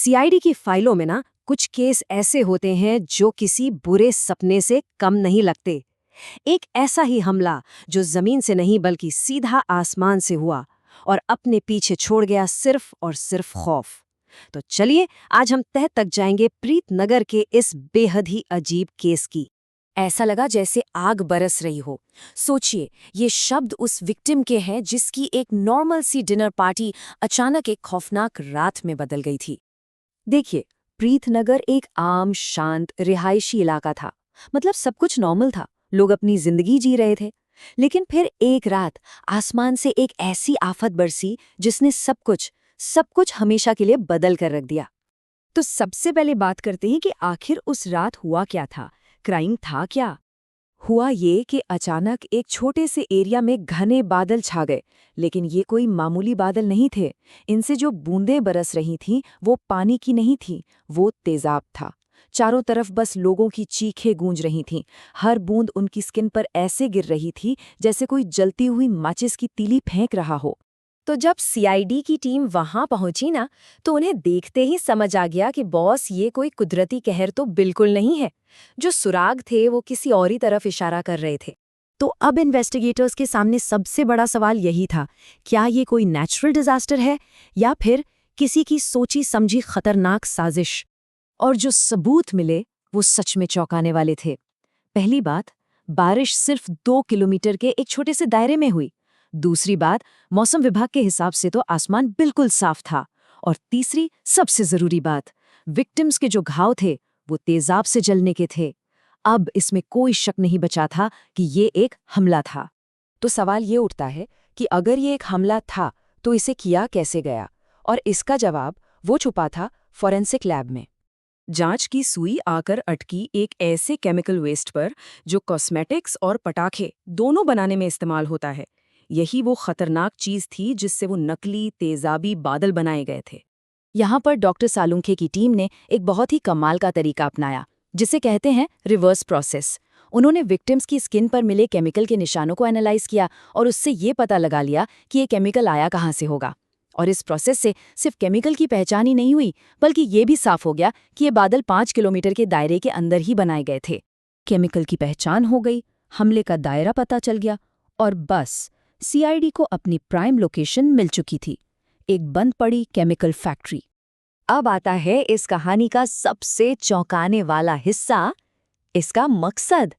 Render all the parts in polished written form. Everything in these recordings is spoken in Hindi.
सीआईडी की फाइलों में ना कुछ केस ऐसे होते हैं जो किसी बुरे सपने से कम नहीं लगते। एक ऐसा ही हमला जो जमीन से नहीं बल्कि सीधा आसमान से हुआ और अपने पीछे छोड़ गया सिर्फ और सिर्फ खौफ। तो चलिए आज हम तह तक जाएंगे प्रीतनगर के इस बेहद ही अजीब केस की। ऐसा लगा जैसे आग बरस रही हो। सोचिए, ये शब्द उस विक्टिम के हैं जिसकी एक नॉर्मल सी डिनर पार्टी अचानक एक खौफनाक रात में बदल गई थी। देखिए, प्रीतनगर एक आम शांत रिहायशी इलाका था। मतलब सब कुछ नॉर्मल था, लोग अपनी जिंदगी जी रहे थे। लेकिन फिर एक रात आसमान से एक ऐसी आफत बरसी जिसने सब कुछ हमेशा के लिए बदल कर रख दिया। तो सबसे पहले बात करते हैं कि आखिर उस रात हुआ क्या था, क्राइम था क्या। हुआ ये कि अचानक एक छोटे से एरिया में घने बादल छा गए। लेकिन ये कोई मामूली बादल नहीं थे। इनसे जो बूंदें बरस रही थीं वो पानी की नहीं थीं, वो तेजाब था। चारों तरफ बस लोगों की चीखें गूंज रही थीं। हर बूंद उनकी स्किन पर ऐसे गिर रही थी जैसे कोई जलती हुई माचिस की तीली फेंक रहा हो। तो जब सीआईडी की टीम वहां पहुंची ना, तो उन्हें देखते ही समझ आ गया कि बॉस, ये कोई कुदरती कहर तो बिल्कुल नहीं है। जो सुराग थे वो किसी और ही तरफ इशारा कर रहे थे। तो अब इन्वेस्टिगेटर्स के सामने सबसे बड़ा सवाल यही था, क्या ये कोई नेचुरल डिजास्टर है या फिर किसी की सोची समझी खतरनाक साजिश। और जो सबूत मिले वो सच में चौंकाने वाले थे। पहली बात, बारिश सिर्फ 2 किलोमीटर के एक छोटे से दायरे में हुई। दूसरी बात, मौसम विभाग के हिसाब से तो आसमान बिल्कुल साफ था। और तीसरी सबसे जरूरी बात, विक्टिम्स के जो घाव थे वो तेजाब से जलने के थे। अब इसमें कोई शक नहीं बचा था कि ये एक हमला था। तो सवाल ये उठता है कि अगर ये एक हमला था तो इसे किया कैसे गया, और इसका जवाब वो छुपा था फॉरेंसिक लैब में। जांच की सुई आकर अटकी एक ऐसे केमिकल वेस्ट पर जो कॉस्मेटिक्स और पटाखे दोनों बनाने में इस्तेमाल होता है। यही वो खतरनाक चीज थी जिससे वो नकली तेजाबी बादल बनाए गए थे। यहाँ पर डॉक्टर सालुंखे की टीम ने एक बहुत ही कमाल का तरीका अपनाया, जिसे कहते हैं रिवर्स प्रोसेस। उन्होंने विक्टिम्स की स्किन पर मिले केमिकल के निशानों को एनालाइज किया और उससे ये पता लगा लिया कि ये केमिकल आया कहाँ से होगा। और इस प्रोसेस से सिर्फ केमिकल की पहचान ही नहीं हुई, बल्कि ये भी साफ हो गया कि ये बादल 5 किलोमीटर के दायरे के अंदर ही बनाए गए थे। केमिकल की पहचान हो गई, हमले का दायरा पता चल गया, और बस सीआईडी को अपनी प्राइम लोकेशन मिल चुकी थी, एक बंद पड़ी केमिकल फैक्ट्री। अब आता है इस कहानी का सबसे चौंकाने वाला हिस्सा, इसका मकसद।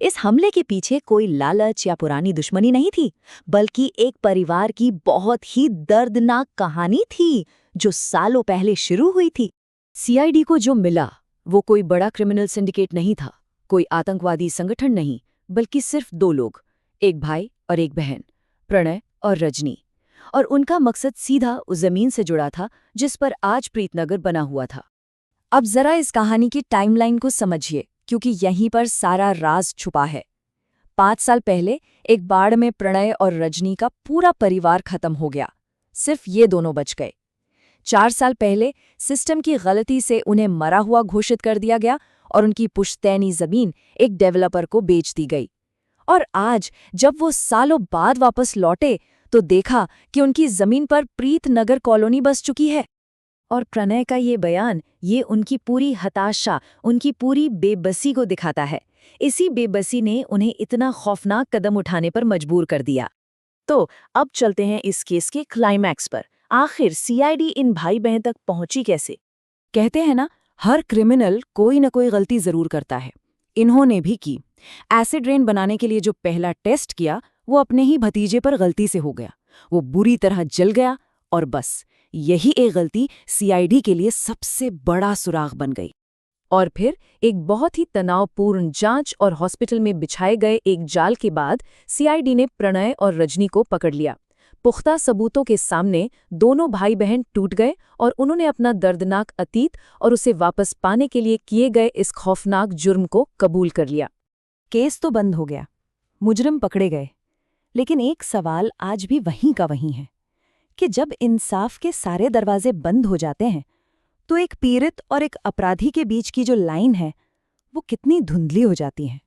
इस हमले के पीछे कोई लालच या पुरानी दुश्मनी नहीं थी, बल्कि एक परिवार की बहुत ही दर्दनाक कहानी थी जो सालों पहले शुरू हुई थी। सीआईडी को जो मिला वो कोई बड़ा क्रिमिनल सिंडिकेट नहीं था, कोई आतंकवादी संगठन नहीं, बल्कि सिर्फ 2 लोग, एक भाई और एक बहन, प्रणय और रजनी। और उनका मकसद सीधा उस जमीन से जुड़ा था जिस पर आज प्रीतनगर बना हुआ था। अब जरा इस कहानी की टाइमलाइन को समझिए, क्योंकि यहीं पर सारा राज छुपा है। 5 साल पहले एक बाढ़ में प्रणय और रजनी का पूरा परिवार खत्म हो गया, सिर्फ ये दोनों बच गए। 4 साल पहले सिस्टम की गलती से उन्हें मरा हुआ घोषित कर दिया गया और उनकी पुश्तैनी जमीन एक डेवलपर को बेच दी गई। और आज जब वो सालों बाद वापस लौटे तो देखा कि उनकी जमीन पर प्रीतनगर कॉलोनी बस चुकी है। और प्रणय का ये बयान, ये उनकी पूरी हताशा, उनकी पूरी बेबसी को दिखाता है। इसी बेबसी ने उन्हें इतना खौफनाक कदम उठाने पर मजबूर कर दिया। तो अब चलते हैं इस केस के क्लाइमैक्स पर। आखिर सीआईडी इन भाई बहन तक पहुंची कैसे? कहते हैं ना, हर क्रिमिनल कोई न कोई गलती जरूर करता है। इन्होंने भी की। एसिड रेन बनाने के लिए जो पहला टेस्ट किया वो अपने ही भतीजे पर गलती से हो गया। वो बुरी तरह जल गया और बस यही एक गलती सीआईडी के लिए सबसे बड़ा सुराग बन गई। और फिर एक बहुत ही तनावपूर्ण जांच और हॉस्पिटल में बिछाए गए एक जाल के बाद सीआईडी ने प्रणय और रजनी को पकड़ लिया। पुख्ता सबूतों के सामने दोनों भाई बहन टूट गए और उन्होंने अपना दर्दनाक अतीत और उसे वापस पाने के लिए किए गए इस खौफनाक जुर्म को कबूल कर लिया। केस तो बंद हो गया, मुजरिम पकड़े गए, लेकिन एक सवाल आज भी वहीं का वहीं है कि जब इंसाफ के सारे दरवाजे बंद हो जाते हैं तो एक पीड़ित और एक अपराधी के बीच की जो लाइन है वो कितनी धुंधली हो जाती है।